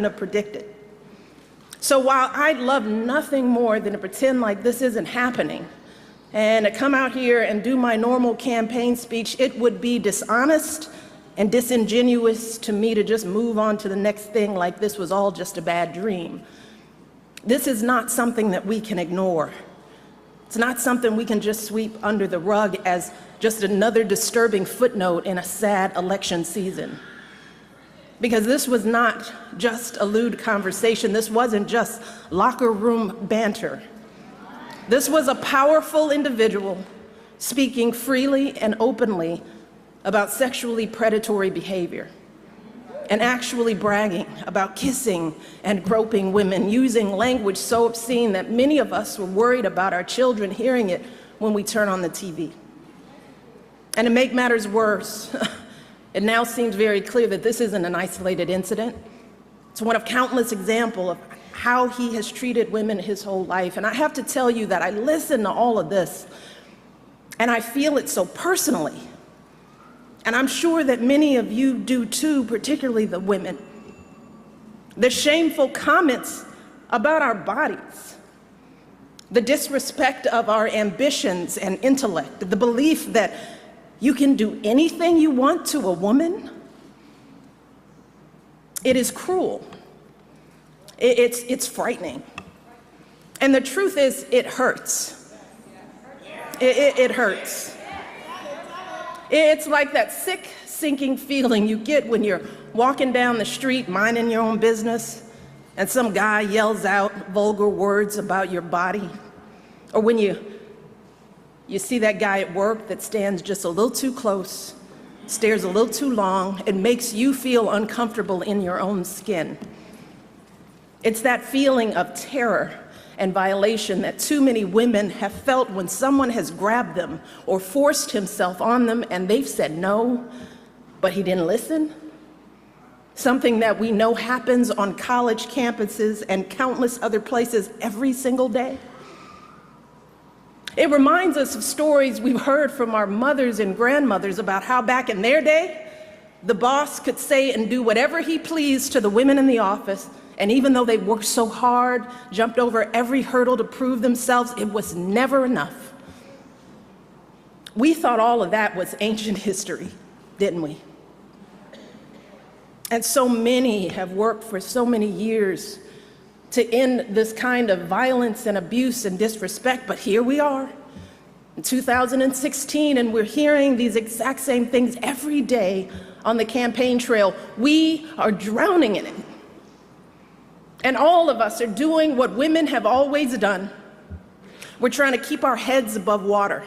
have predicted. So while I'd love nothing more than to pretend like this isn't happening and to come out here and do my normal campaign speech, it would be dishonest and disingenuous to me to just move on to the next thing like this was all just a bad dream. This is not something that we can ignore. It's not something we can just sweep under the rug as just another disturbing footnote in a sad election season. Because this was not just a lewd conversation. This wasn't just locker room banter. This was a powerful individual speaking freely and openly about sexually predatory behavior and actually bragging about kissing and groping women, using language so obscene that many of us were worried about our children hearing it when we turn on the TV. And to make matters worse, it now seems very clear that this isn't an isolated incident. It's one of countless examples of how he has treated women his whole life. And I have to tell you that I listen to all of this, and I feel it so personally. And I'm sure that many of you do too, particularly the women. The shameful comments about our bodies, the disrespect of our ambitions and intellect, the belief that you can do anything you want to a woman. It is cruel. It's frightening. And the truth is, it hurts. It hurts. It's like that sick, sinking feeling you get when you're walking down the street, minding your own business, and some guy yells out vulgar words about your body. Or when you see that guy at work that stands just a little too close, stares a little too long, and makes you feel uncomfortable in your own skin. It's that feeling of terror and violation that too many women have felt when someone has grabbed them or forced himself on them and they've said no, but he didn't listen. Something that we know happens on college campuses and countless other places every single day. It reminds us of stories we've heard from our mothers and grandmothers about how back in their day, the boss could say and do whatever he pleased to the women in the office, and even though they worked so hard, jumped over every hurdle to prove themselves, it was never enough. We thought all of that was ancient history, didn't we? And so many have worked for so many years to end this kind of violence and abuse and disrespect, but here we are in 2016, and we're hearing these exact same things every day on the campaign trail. We are drowning in it. And all of us are doing what women have always done. We're trying to keep our heads above water,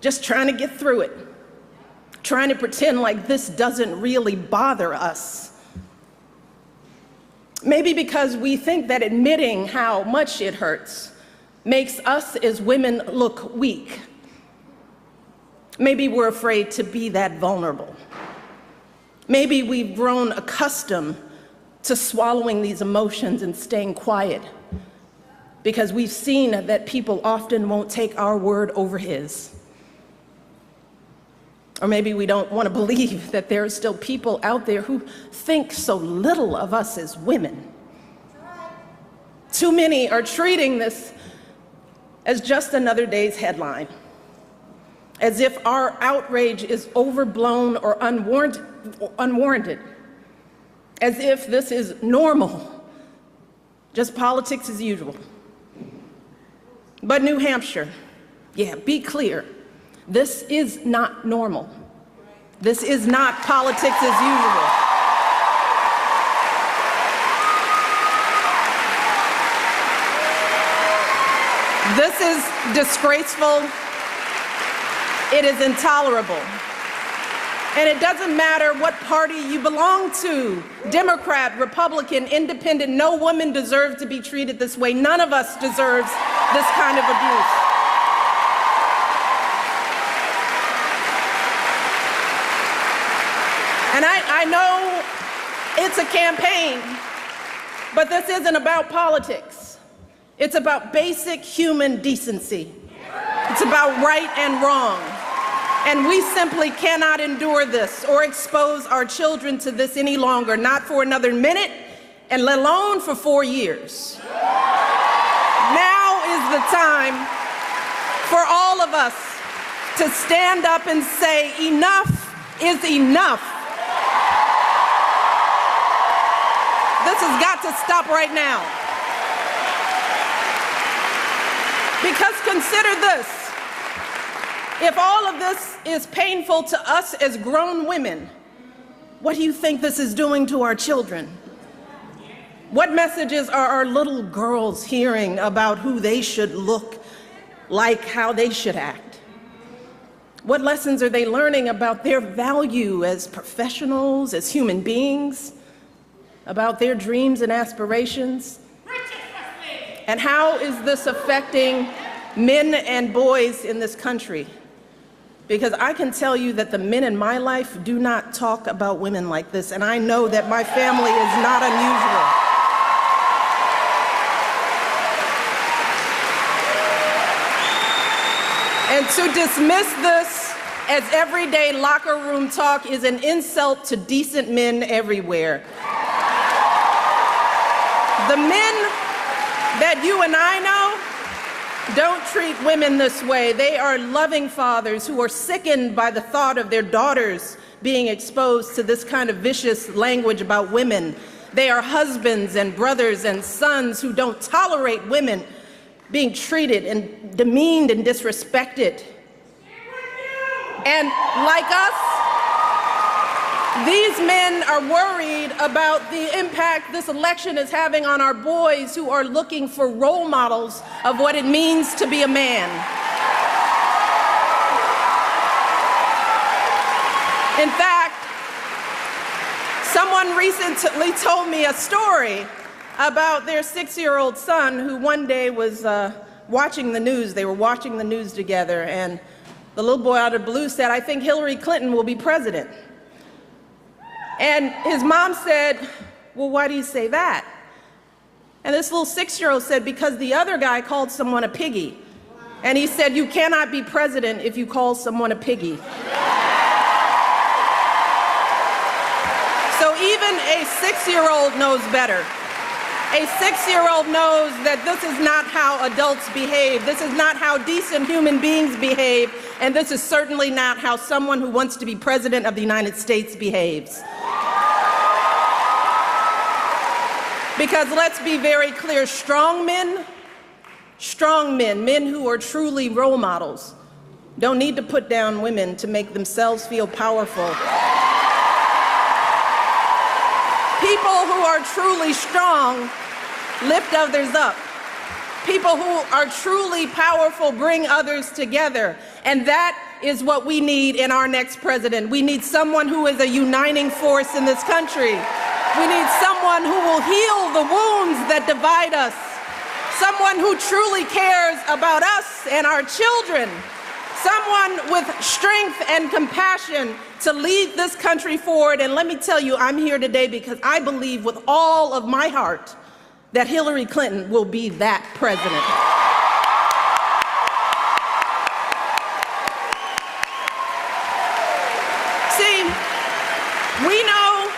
just trying to get through it, trying to pretend like this doesn't really bother us. Maybe because we think that admitting how much it hurts makes us as women look weak. Maybe we're afraid to be that vulnerable. Maybe we've grown accustomed to swallowing these emotions and staying quiet because we've seen that people often won't take our word over his. Or maybe we don't want to believe that there are still people out there who think so little of us as women. Too many are treating this as just another day's headline, as if our outrage is overblown or unwarranted, as if this is normal, just politics as usual. But New Hampshire, yeah, be clear, this is not normal. This is not politics as usual. This is disgraceful. It is intolerable. And it doesn't matter what party you belong to, Democrat, Republican, Independent, no woman deserves to be treated this way. None of us deserves this kind of abuse. And I know it's a campaign, but this isn't about politics. It's about basic human decency. It's about right and wrong. And we simply cannot endure this or expose our children to this any longer, not for another minute and let alone for 4 years. Now is the time for all of us to stand up and say, enough is enough. This has got to stop right now. Because consider this, if all of this is painful to us as grown women, what do you think this is doing to our children? What messages are our little girls hearing about who they should look like, how they should act? What lessons are they learning about their value as professionals, as human beings, about their dreams and aspirations? And how is this affecting men and boys in this country? Because I can tell you that the men in my life do not talk about women like this, and I know that my family is not unusual. And to dismiss this as everyday locker room talk is an insult to decent men everywhere. The men that you and I know don't treat women this way. They are loving fathers who are sickened by the thought of their daughters being exposed to this kind of vicious language about women. They are husbands and brothers and sons who don't tolerate women being treated and demeaned and disrespected. And like us, these men are worried about the impact this election is having on our boys who are looking for role models of what it means to be a man. In fact, someone recently told me a story about their 6-year-old son who one day was watching the news. They were watching the news together, and the little boy out of the blue said, "I think Hillary Clinton will be president." And his mom said, "Well, why do you say that?" And this little 6-year-old said, "Because the other guy called someone a piggy." And he said, "You cannot be president if you call someone a piggy." So even a 6-year-old knows better. A 6-year-old knows that this is not how adults behave. This is not how decent human beings behave. And this is certainly not how someone who wants to be president of the United States behaves. Because let's be very clear, strong men, men who are truly role models, don't need to put down women to make themselves feel powerful. People who are truly strong lift others up. People who are truly powerful bring others together. And that is what we need in our next president. We need someone who is a uniting force in this country. We need someone who will heal the wounds that divide us. Someone who truly cares about us and our children. Someone with strength and compassion to lead this country forward. And let me tell you, I'm here today because I believe with all of my heart that Hillary Clinton will be that president. See, we know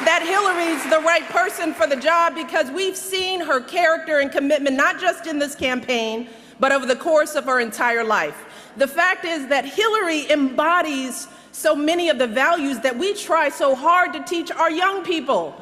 that Hillary's the right person for the job because we've seen her character and commitment, not just in this campaign, but over the course of her entire life. The fact is that Hillary embodies so many of the values that we try so hard to teach our young people.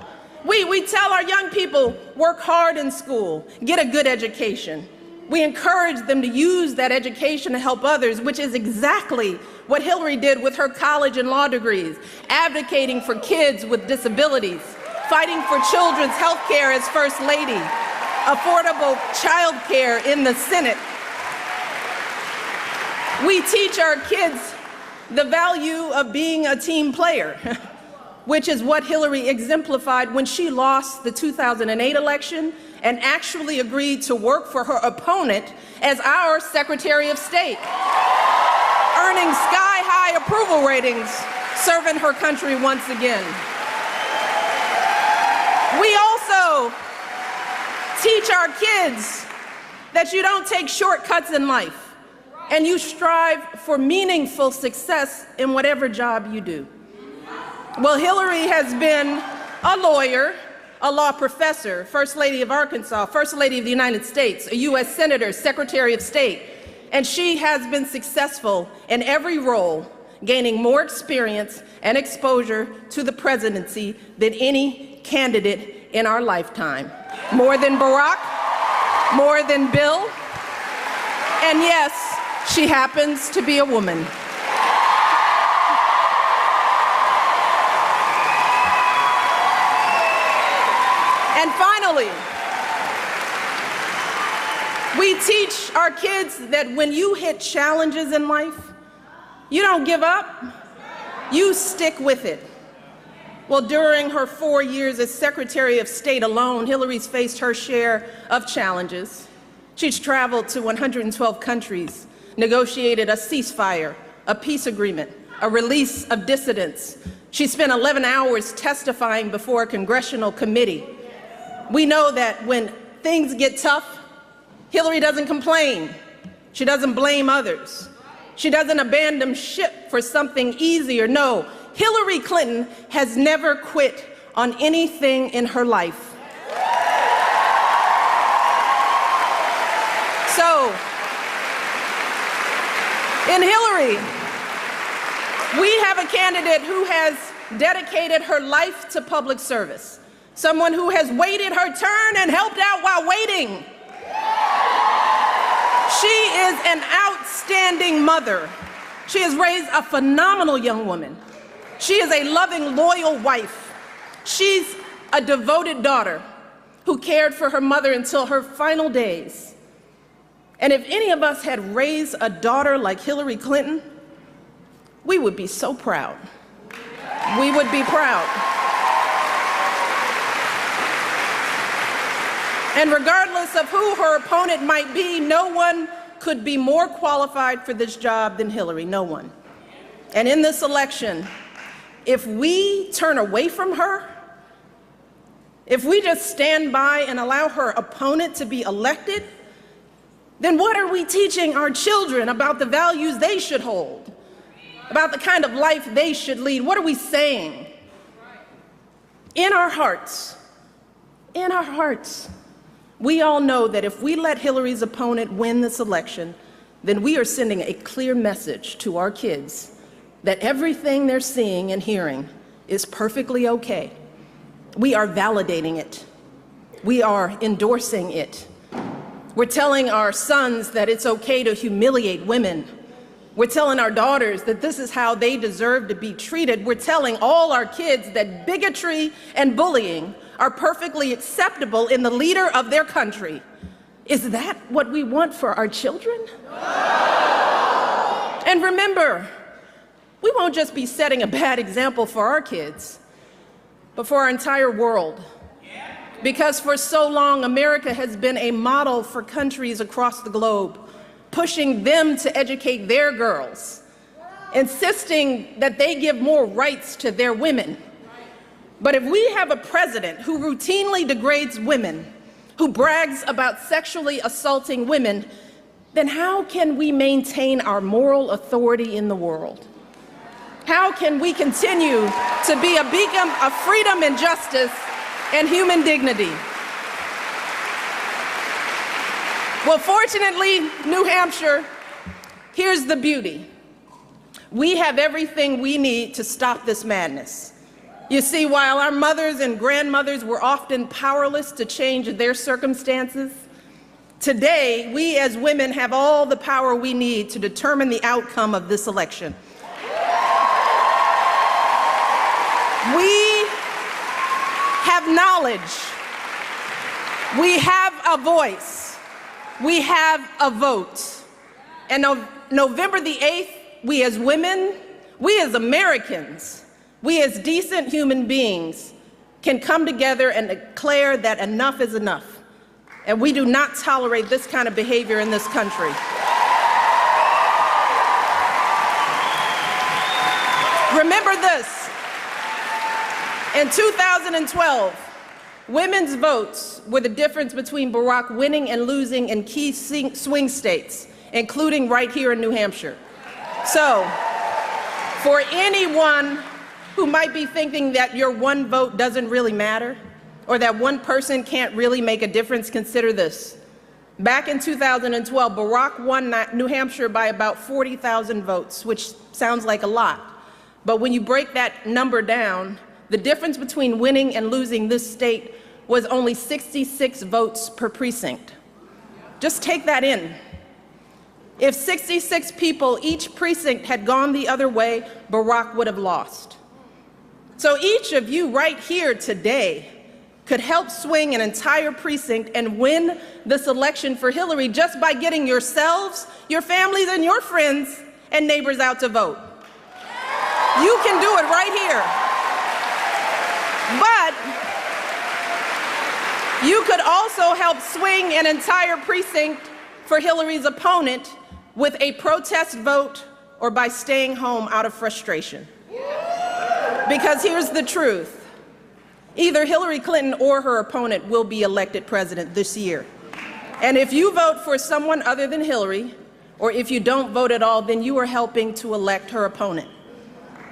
We tell our young people, work hard in school, get a good education. We encourage them to use that education to help others, which is exactly what Hillary did with her college and law degrees, advocating for kids with disabilities, fighting for children's health care as First Lady, affordable child care in the Senate. We teach our kids the value of being a team player, which is what Hillary exemplified when she lost the 2008 election and actually agreed to work for her opponent as our Secretary of State, earning sky-high approval ratings, serving her country once again. We also teach our kids that you don't take shortcuts in life, and you strive for meaningful success in whatever job you do. Well, Hillary has been a lawyer, a law professor, First Lady of Arkansas, First Lady of the United States, a U.S. Senator, Secretary of State, and she has been successful in every role, gaining more experience and exposure to the presidency than any candidate in our lifetime. More than Barack, more than Bill, and yes, she happens to be a woman. And finally, we teach our kids that when you hit challenges in life, you don't give up, you stick with it. Well, during her 4 years as Secretary of State alone, Hillary's faced her share of challenges. She's traveled to 112 countries, negotiated a ceasefire, a peace agreement, a release of dissidents. She spent 11 hours testifying before a congressional committee. We know that when things get tough, Hillary doesn't complain. She doesn't blame others. She doesn't abandon ship for something easier. No, Hillary Clinton has never quit on anything in her life. So, in Hillary, we have a candidate who has dedicated her life to public service, someone who has waited her turn and helped out while waiting. She is an outstanding mother. She has raised a phenomenal young woman. She is a loving, loyal wife. She's a devoted daughter who cared for her mother until her final days. And if any of us had raised a daughter like Hillary Clinton, we would be so proud. We would be proud. And regardless of who her opponent might be, no one could be more qualified for this job than Hillary, no one. And in this election, if we turn away from her, if we just stand by and allow her opponent to be elected, then what are we teaching our children about the values they should hold, about the kind of life they should lead? What are we saying? In our hearts, we all know that if we let Hillary's opponent win this election, then we are sending a clear message to our kids that everything they're seeing and hearing is perfectly okay. We are validating it. We are endorsing it. We're telling our sons that it's okay to humiliate women. We're telling our daughters that this is how they deserve to be treated. We're telling all our kids that bigotry and bullying are perfectly acceptable in the leader of their country. Is that what we want for our children? And remember, we won't just be setting a bad example for our kids, but for our entire world. Because for so long, America has been a model for countries across the globe, pushing them to educate their girls, insisting that they give more rights to their women. But if we have a president who routinely degrades women, who brags about sexually assaulting women, then how can we maintain our moral authority in the world? How can we continue to be a beacon of freedom and justice and human dignity? Well, fortunately, New Hampshire, here's the beauty. We have everything we need to stop this madness. You see, while our mothers and grandmothers were often powerless to change their circumstances, today, we as women have all the power we need to determine the outcome of this election. We have knowledge. We have a voice. We have a vote. And on November the 8th, we as women, we as Americans, we as decent human beings can come together and declare that enough is enough. And we do not tolerate this kind of behavior in this country. Remember this. In 2012, women's votes were the difference between Barack winning and losing in key swing states, including right here in New Hampshire. So, for anyone who might be thinking that your one vote doesn't really matter, or that one person can't really make a difference, consider this. Back in 2012, Barack won New Hampshire by about 40,000 votes, which sounds like a lot. But when you break that number down, the difference between winning and losing this state was only 66 votes per precinct. Just take that in. If 66 people, each precinct, had gone the other way, Barack would have lost. So each of you right here today could help swing an entire precinct and win this election for Hillary just by getting yourselves, your families, and your friends and neighbors out to vote. You can do it right here. But you could also help swing an entire precinct for Hillary's opponent with a protest vote or by staying home out of frustration. Because here's the truth. Either Hillary Clinton or her opponent will be elected president this year. And if you vote for someone other than Hillary, or if you don't vote at all, then you are helping to elect her opponent.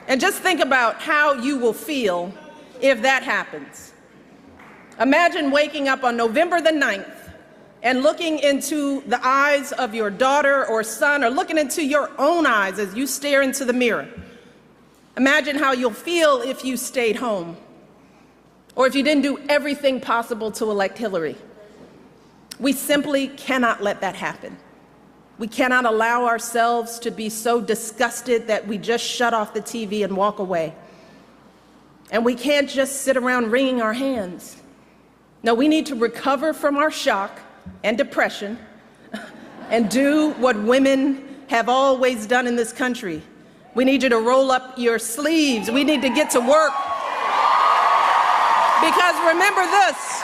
And just think about how you will feel if that happens. Imagine waking up on November the 9th and looking into the eyes of your daughter or son, or looking into your own eyes as you stare into the mirror. Imagine how you'll feel if you stayed home, or if you didn't do everything possible to elect Hillary. We simply cannot let that happen. We cannot allow ourselves to be so disgusted that we just shut off the TV and walk away. And we can't just sit around wringing our hands. No, we need to recover from our shock and depression and do what women have always done in this country. We need you to roll up your sleeves. We need to get to work. Because remember this,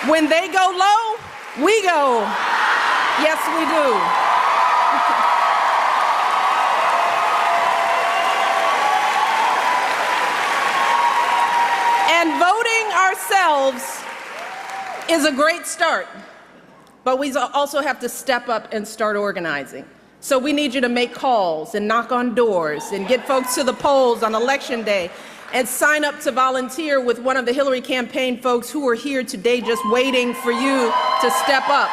when they go low, we go. Yes, we do. And voting ourselves is a great start, but we also have to step up and start organizing. So we need you to make calls and knock on doors and get folks to the polls on Election Day and sign up to volunteer with one of the Hillary campaign folks who are here today just waiting for you to step up.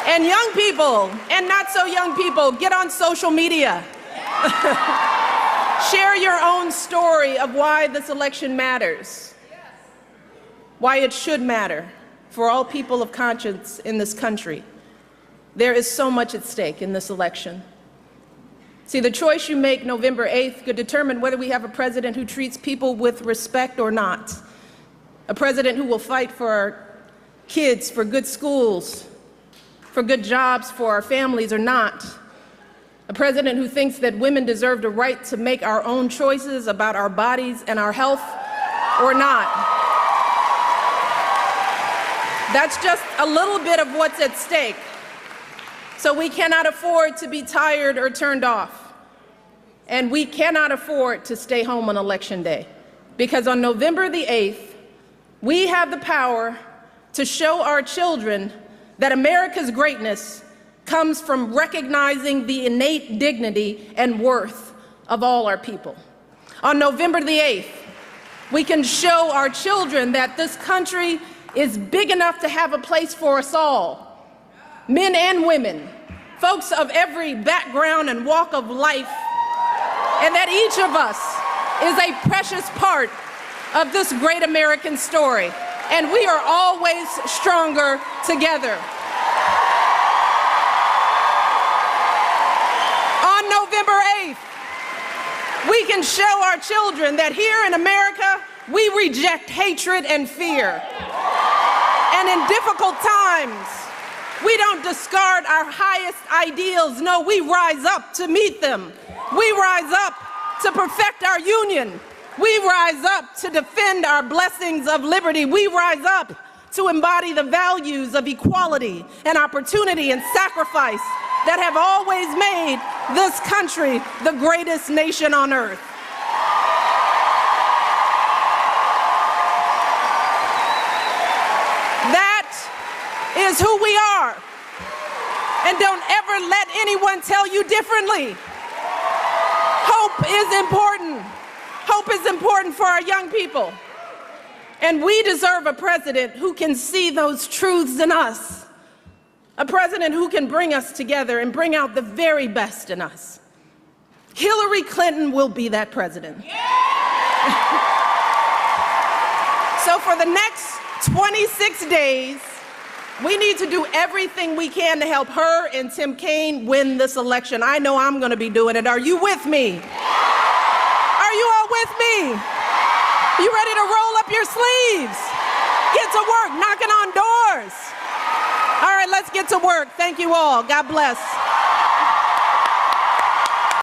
And young people, and not so young people, get on social media. Share your own story of why this election matters, why it should matter for all people of conscience in this country. There is so much at stake in this election. See, the choice you make November 8th could determine whether we have a president who treats people with respect or not, a president who will fight for our kids, for good schools, for good jobs for our families or not, a president who thinks that women deserve the right to make our own choices about our bodies and our health or not. That's just a little bit of what's at stake. So we cannot afford to be tired or turned off. And we cannot afford to stay home on Election Day. Because on November the 8th, we have the power to show our children that America's greatness comes from recognizing the innate dignity and worth of all our people. On November the 8th, we can show our children that this country is big enough to have a place for us all, men and women, folks of every background and walk of life, and that each of us is a precious part of this great American story, and we are always stronger together. On November 8th, we can show our children that here in America, we reject hatred and fear. And in difficult times, we don't discard our highest ideals. No, we rise up to meet them. We rise up to perfect our union. We rise up to defend our blessings of liberty. We rise up to embody the values of equality and opportunity and sacrifice that have always made this country the greatest nation on earth. That is who we are. And don't ever let anyone tell you differently. Hope is important. Hope is important for our young people. And we deserve a president who can see those truths in us. A president who can bring us together and bring out the very best in us. Hillary Clinton will be that president. So for the next 26 days, we need to do everything we can to help her and Tim Kaine win this election. I know I'm going to be doing it. Are you with me? Are you all with me? You ready to roll up your sleeves? Get to work, knocking on doors. All right, let's get to work. Thank you all. God bless.